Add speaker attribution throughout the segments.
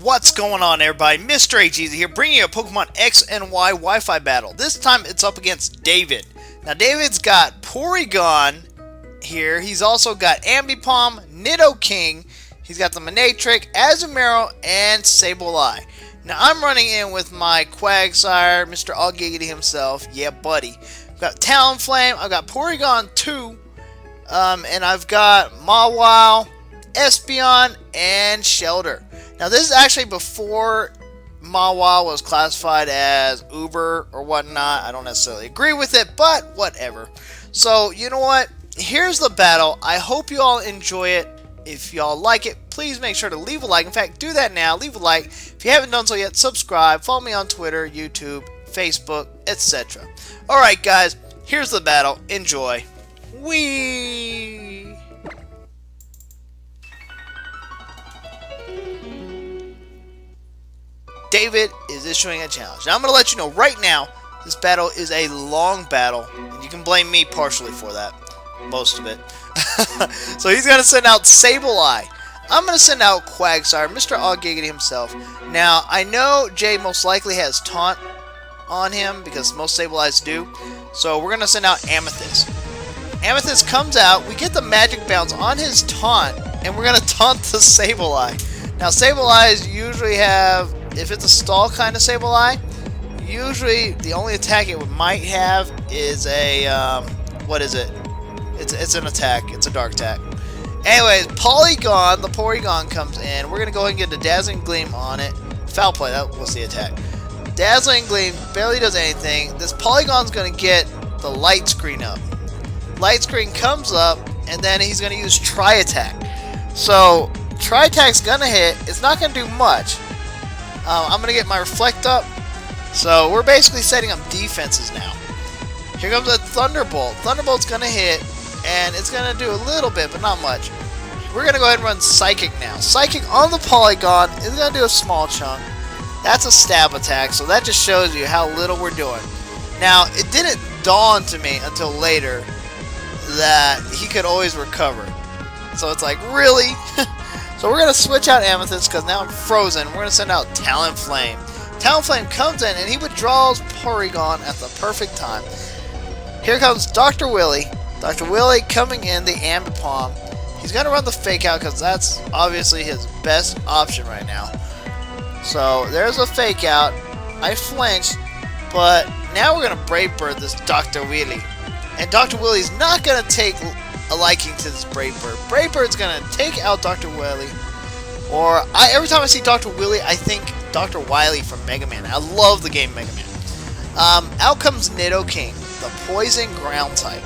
Speaker 1: What's going on, everybody? MrAGeezie here, bringing you a Pokemon X and Y Wi-Fi battle. This time it's up against David. Now David's got Porygon here. He's also got Ambipom, Nidoking. He's got the Manectric, Azumarill, and Sableye. Now I'm running in with my Quagsire, MrAGeezie himself. Yeah, buddy. I've got Talonflame. I've got Porygon 2, and I've got Mawile, Espeon, and Shelter. Now this is actually before Mawile was classified as Uber or whatnot. I don't necessarily agree with it, but whatever. So, you know what? Here's the battle. I hope you all enjoy it. If y'all like it, please make sure to leave a like. In fact, do that now. Leave a like. If you haven't done so yet, subscribe. Follow me on Twitter, YouTube, Facebook, etc. Alright guys, here's the battle. Enjoy. Whee! David is issuing a challenge. Now I'm going to let you know right now, this battle is a long battle, and you can blame me partially for that. Most of it. So he's going to send out Sableye. I'm going to send out Quagsire, MrAGeezie himself. Now, I know Jay most likely has Taunt on him, because most Sableyes do. So we're going to send out Amethyst. Amethyst comes out, we get the Magic Bounce on his Taunt, and we're going to taunt the Sableye. Now, Sableyes usually have, if it's a stall kind of Sableye, usually the only attack it might have is a, what is it? It's an attack. It's a dark attack. Anyways, Polygon, the Porygon comes in. We're going to go ahead and get a Dazzling Gleam on it. Foul Play, that was the attack. Dazzling Gleam barely does anything. This Polygon's going to get the Light Screen up. Light Screen comes up, and then he's going to use Tri-Attack. So, Tri-Attack's going to hit. It's not going to do much. I'm going to get my Reflect up. So, we're basically setting up defenses now. Here comes a Thunderbolt. Thunderbolt's going to hit, and it's going to do a little bit, but not much. We're going to go ahead and run Psychic now. Psychic on the Polygon is going to do a small chunk. That's a stab attack, so that just shows you how little we're doing. Now, it didn't dawn to me until later that he could always recover. So it's like, really? So we're going to switch out Amethyst because now I'm frozen. We're going to send out Talonflame. Talonflame comes in and he withdraws Porygon at the perfect time. Here comes Dr. Willy. Dr. Willy coming in the Ambipom. He's going to run the Fake Out because that's obviously his best option right now. So there's a Fake Out. I flinched, but now we're going to Brave Bird this Dr. Willy. And Dr. Willy's not going to take a liking to this Brave Bird. Brave Bird's going to take out Dr. Willy. Or, every time I see Dr. Willy, I think Dr. Wily from Mega Man. I love the game Mega Man. Out comes Nidoking, the Poison Ground type.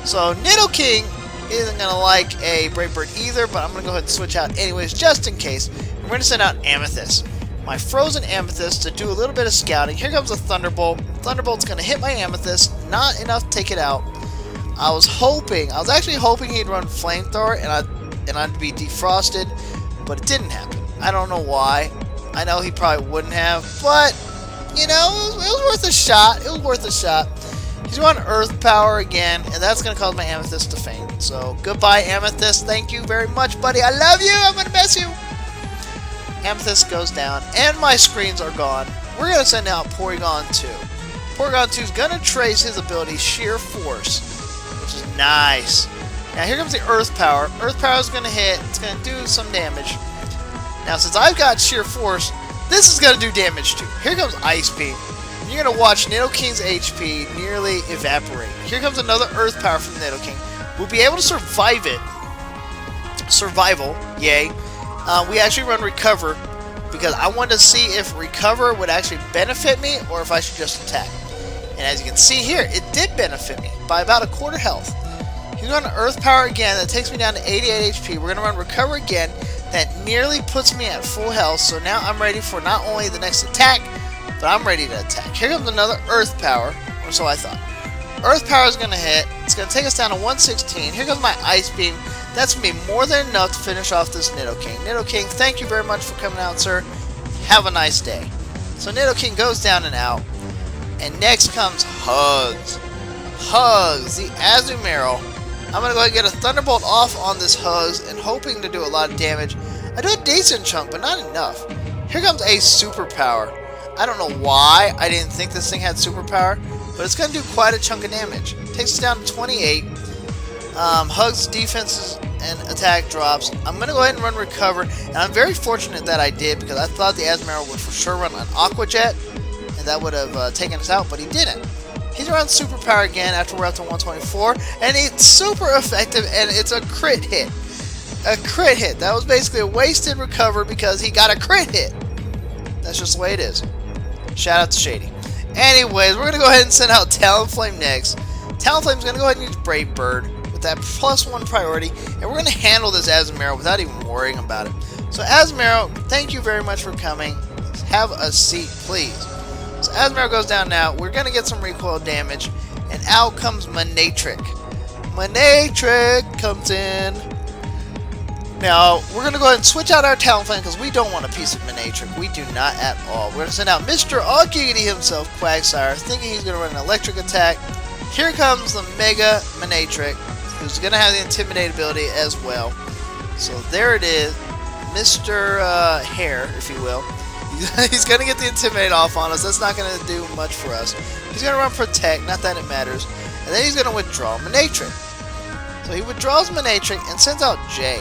Speaker 1: So, Nidoking isn't going to like a Brave Bird either, but I'm going to go ahead and switch out anyways, just in case. We're going to send out Amethyst. My Frozen Amethyst to do a little bit of scouting. Here comes a Thunderbolt. Thunderbolt's going to hit my Amethyst. Not enough to take it out. I was actually hoping he'd run Flamethrower and I'd be defrosted, but it didn't happen. I don't know why. I know he probably wouldn't have, but, you know, it was worth a shot. It was worth a shot. He's running Earth Power again, and that's going to cause my Amethyst to faint. So, goodbye, Amethyst. Thank you very much, buddy. I love you. I'm going to miss you. Amethyst goes down, and my screens are gone. We're going to send out Porygon 2. Porygon 2 is going to trace his ability Sheer Force, which is nice. Now here comes the Earth Power. Earth Power is going to hit. It's going to do some damage. Now since I've got Sheer Force, this is going to do damage too. Here comes Ice Beam. You're going to watch Nidoking's HP nearly evaporate. Here comes another Earth Power from Nidoking. We'll be able to survive it. Survival, yay. We actually run Recover because I wanted to see if Recover would actually benefit me or if I should just attack. And as you can see here, it did benefit me by about a quarter health. He's going to Earth Power again. That takes me down to 88 HP. We're going to run Recover again. That nearly puts me at full health. So now I'm ready for not only the next attack, but I'm ready to attack. Here comes another Earth Power, or so I thought. Earth Power is going to hit. It's going to take us down to 116. Here comes my Ice Beam. That's going to be more than enough to finish off this Nidoking. Nidoking, thank you very much for coming out, sir. Have a nice day. So Nidoking goes down and out. And next comes Hugs. Hugs, the Azumarill. I'm going to go ahead and get a Thunderbolt off on this Hugs and hoping to do a lot of damage. I do a decent chunk, but not enough. Here comes a superpower. I don't know why I didn't think this thing had superpower, but it's going to do quite a chunk of damage. Takes us down to 28. Hugs defenses and attack drops. I'm going to go ahead and run recover, and I'm very fortunate that I did, because I thought the Asmero would for sure run an Aqua Jet, and that would have taken us out, but he didn't. He's around superpower again after we're up to 124, and it's super effective, and it's a crit hit. A crit hit. That was basically a wasted recover because he got a crit hit. That's just the way it is. Shout out to Shady. Anyways, we're going to go ahead and send out Talonflame next. Talonflame's going to go ahead and use Brave Bird with that +1 priority, and we're going to handle this Asmero without even worrying about it. So Asmero, thank you very much for coming. Have a seat, please. So Asmero goes down now. We're going to get some recoil damage, and out comes Manatric. Manatric comes in. Now, we're going to go ahead and switch out our Talonflame because we don't want a piece of Manatric. We do not at all. We're going to send out MrAGeezie himself, Quagsire, thinking he's going to run an electric attack. Here comes the Mega Manatric, who's going to have the Intimidate ability as well. So there it is. Mr. Hair, if you will. He's going to get the Intimidate off on us. That's not going to do much for us. He's going to run Protect, not that it matters. And then he's going to withdraw Manatric. So he withdraws Manatric and sends out Jay.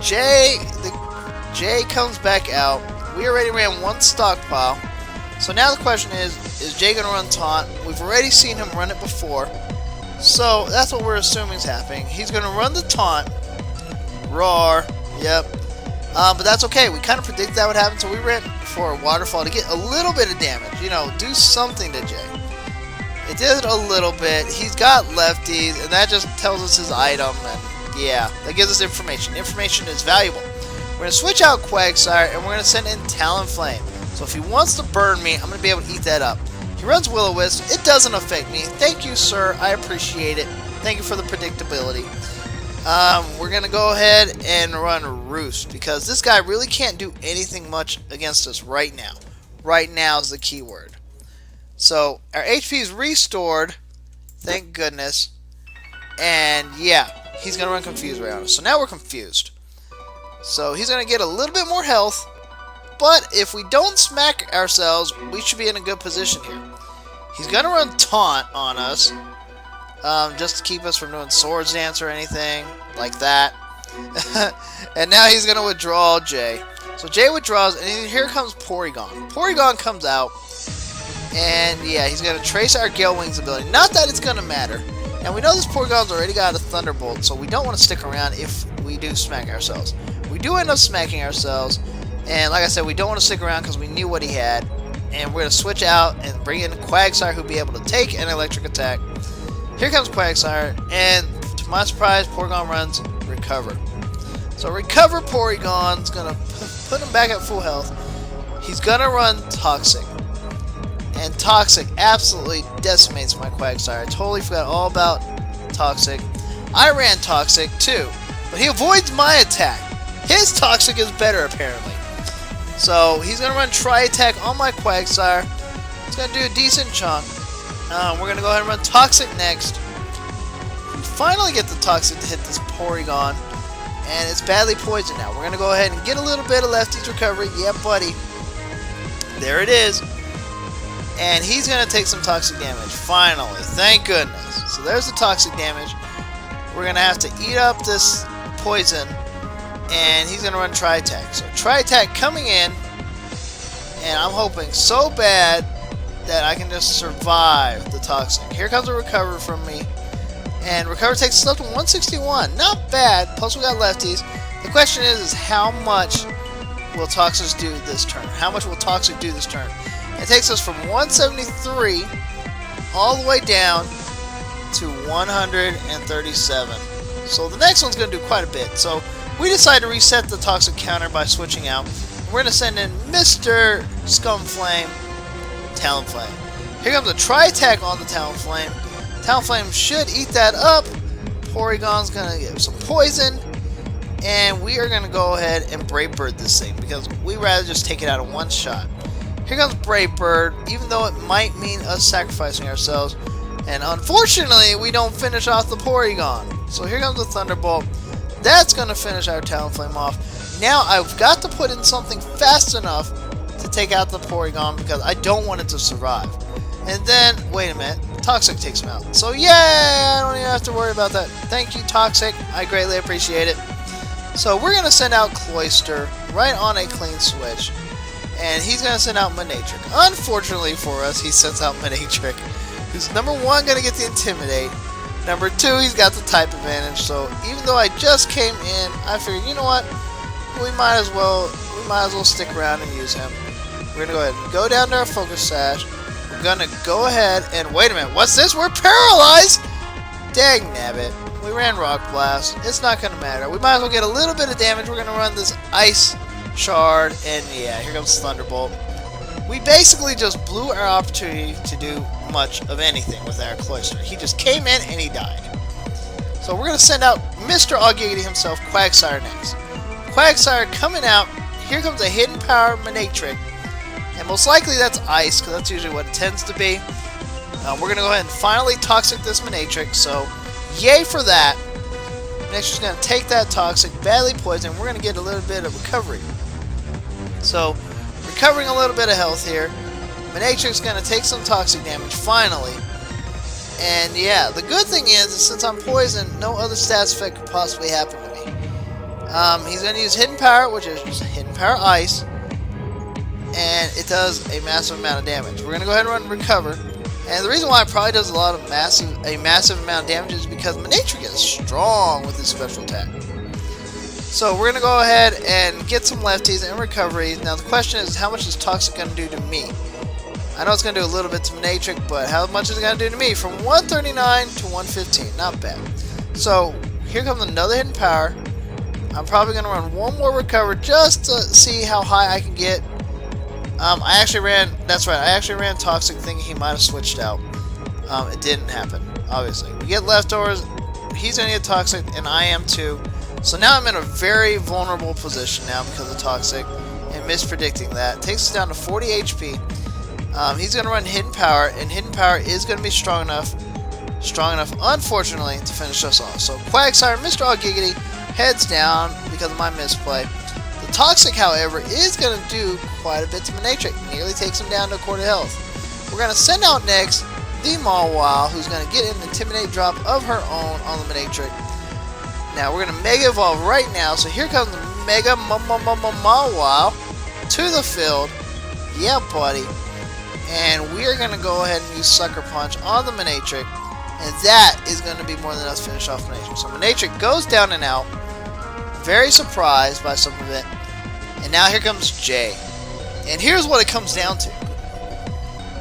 Speaker 1: Jay comes back out. We already ran one stockpile. So now the question is Jay going to run Taunt? We've already seen him run it before. So that's what we're assuming is happening. He's going to run the Taunt. Roar. Yep. But that's okay. We kind of predicted that would happen. So we ran for a Waterfall to get a little bit of damage. You know, do something to Jay. It did a little bit. He's got lefties, and that just tells us his item. And yeah, that gives us information. Information is valuable. We're going to switch out Quagsire, and we're going to send in Talonflame. So if he wants to burn me, I'm going to be able to eat that up. He runs Will-O-Wisp. It doesn't affect me. Thank you, sir. I appreciate it. Thank you for the predictability. We're going to go ahead and run Roost, because this guy really can't do anything much against us right now. Right now is the key word. So our HP is restored. Thank goodness. And yeah, he's going to run Confused right on us. So now we're confused. So he's going to get a little bit more health. But if we don't smack ourselves, we should be in a good position here. He's going to run Taunt on us. Just to keep us from doing Swords Dance or anything like that. And now he's going to withdraw Jay. So Jay withdraws, and here comes Porygon. Porygon comes out. And yeah, he's going to trace our Gale Wings ability. Not that it's going to matter. And we know this Porygon's already got a Thunderbolt, so we don't want to stick around if we do smack ourselves. We do end up smacking ourselves, and like I said, we don't want to stick around because we knew what he had. And we're going to switch out and bring in Quagsire, who'll be able to take an electric attack. Here comes Quagsire, and to my surprise, Porygon runs Recover. So Recover Porygon's going to put him back at full health. He's going to run Toxic. And Toxic absolutely decimates my Quagsire. I totally forgot all about Toxic. I ran Toxic too, but he avoids my attack. His Toxic is better apparently. So he's going to run Tri-Attack on my Quagsire. It's going to do a decent chunk. We're going to go ahead and run Toxic next. We finally get the Toxic to hit this Porygon. And it's badly poisoned now. We're going to go ahead and get a little bit of Lefty's recovery. Yeah, buddy. There it is. And he's going to take some toxic damage. Finally. Thank goodness. So there's the toxic damage. We're going to have to eat up this poison. And he's going to run Tri-Attack. So Tri-Attack coming in. And I'm hoping so bad that I can just survive the toxic. Here comes a Recover from me. And Recover takes us up to 161. Not bad. Plus we got lefties. The question is how much will Toxic do this turn? How much will Toxic do this turn? It takes us from 173 all the way down to 137. So the next one's going to do quite a bit. So we decided to reset the Toxic counter by switching out. We're going to send in Mr. Scumflame, Talonflame. Here comes a Tri-Attack on the Talonflame. Talonflame should eat that up. Porygon's going to get some poison. And we are going to go ahead and Brave Bird this thing because we'd rather just take it out in one shot. Here comes Brave Bird, even though it might mean us sacrificing ourselves. And unfortunately, we don't finish off the Porygon. So here comes the Thunderbolt. That's going to finish our Talonflame off. Now I've got to put in something fast enough take out the Porygon because I don't want it to survive. And then, wait a minute, Toxic takes him out. So yeah, I don't even have to worry about that. Thank you, Toxic. I greatly appreciate it. So we're going to send out Cloyster right on a clean switch. And he's going to send out Manectric. Unfortunately for us, he sends out Manectric, who's number 1 going to get the Intimidate. Number 2, he's got the type advantage. So even though I just came in, I figured, you know what? We might as well stick around and use him. We're going to go ahead and go down to our Focus Sash. We're going to go ahead and wait a minute. What's this? We're paralyzed! Dang nabbit. We ran Rock Blast. It's not going to matter. We might as well get a little bit of damage. We're going to run this Ice Shard, and yeah, here comes Thunderbolt. We basically just blew our opportunity to do much of anything with our Cloyster. He just came in and he died. So we're going to send out MrAGeezie himself, Quagsire, next. Quagsire coming out. Here comes a Hidden Power Manectric. And most likely that's Ice, because that's usually what it tends to be. We're going to go ahead and finally Toxic this Manectric, so yay for that. Manectric's going to take that Toxic, badly poisoned. We're going to get a little bit of recovery. So, recovering a little bit of health here. Manectric's going to take some Toxic damage, finally. And yeah, the good thing is since I'm poisoned, no other stats effect could possibly happen to me. He's going to use Hidden Power, which is just Hidden Power Ice. And it does a massive amount of damage. We're going to go ahead and run Recover. And the reason why it probably does a massive amount of damage is because Manectric is strong with his special attack. So we're going to go ahead and get some lefties and recoveries. Now the question is, how much is Toxic going to do to me? I know it's going to do a little bit to Manectric, but how much is it going to do to me? From 139 to 115. Not bad. So here comes another Hidden Power. I'm probably going to run one more Recover just to see how high I can get. I actually ran Toxic thinking he might have switched out. It didn't happen, obviously. We get leftovers. He's going to get Toxic, and I am too. So now I'm in a very vulnerable position now because of Toxic and mispredicting that. Takes us down to 40 HP. He's going to run Hidden Power, and Hidden Power is going to be strong enough, unfortunately, to finish us off. So Quagsire, MrAGeezie heads down because of my misplay. The Toxic, however, is going to do quite a bit to Manectric. Nearly takes him down to a quarter health. We're going to send out next the Mawile, who's going to get an Intimidate drop of her own on the Manectric. Now we're going to Mega Evolve right now. So here comes the Mega Mawile to the field. Yeah, buddy. And we are going to go ahead and use Sucker Punch on the Manectric. And that is going to be more than enough to finish off Manectric. So Manectric goes down and out. Very surprised by some of it. And now here comes Jay. And here's what it comes down to.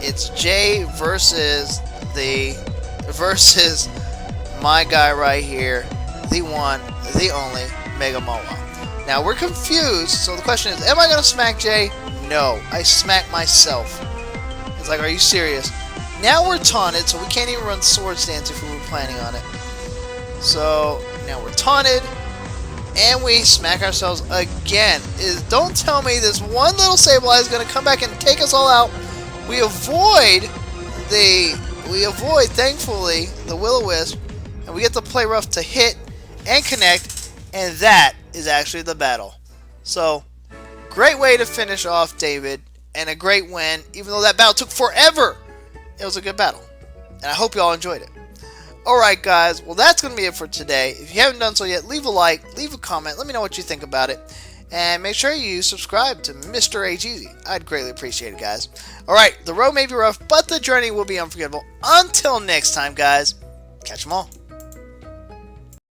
Speaker 1: It's Jay versus my guy right here. The one, the only, Mega Mawile. Now we're confused, so the question is, am I going to smack Jay? No, I smack myself. It's like, are you serious? Now we're taunted, so we can't even run Swords Dance if we were planning on it. So, now we're taunted, and we smack ourselves again. Don't tell me this one little Sableye is going to come back and take us all out. We avoid, thankfully, the Will-O-Wisp, and we get to play rough to hit and connect, and that is actually the battle. So, great way to finish off David, and a great win, even though that battle took forever. It was a good battle, and I hope you all enjoyed it. Alright guys, well that's going to be it for today. If you haven't done so yet, leave a like, leave a comment, let me know what you think about it. And make sure you subscribe to MrAGeezie. I'd greatly appreciate it, guys. Alright, the road may be rough, but the journey will be unforgettable. Until next time, guys, catch them all.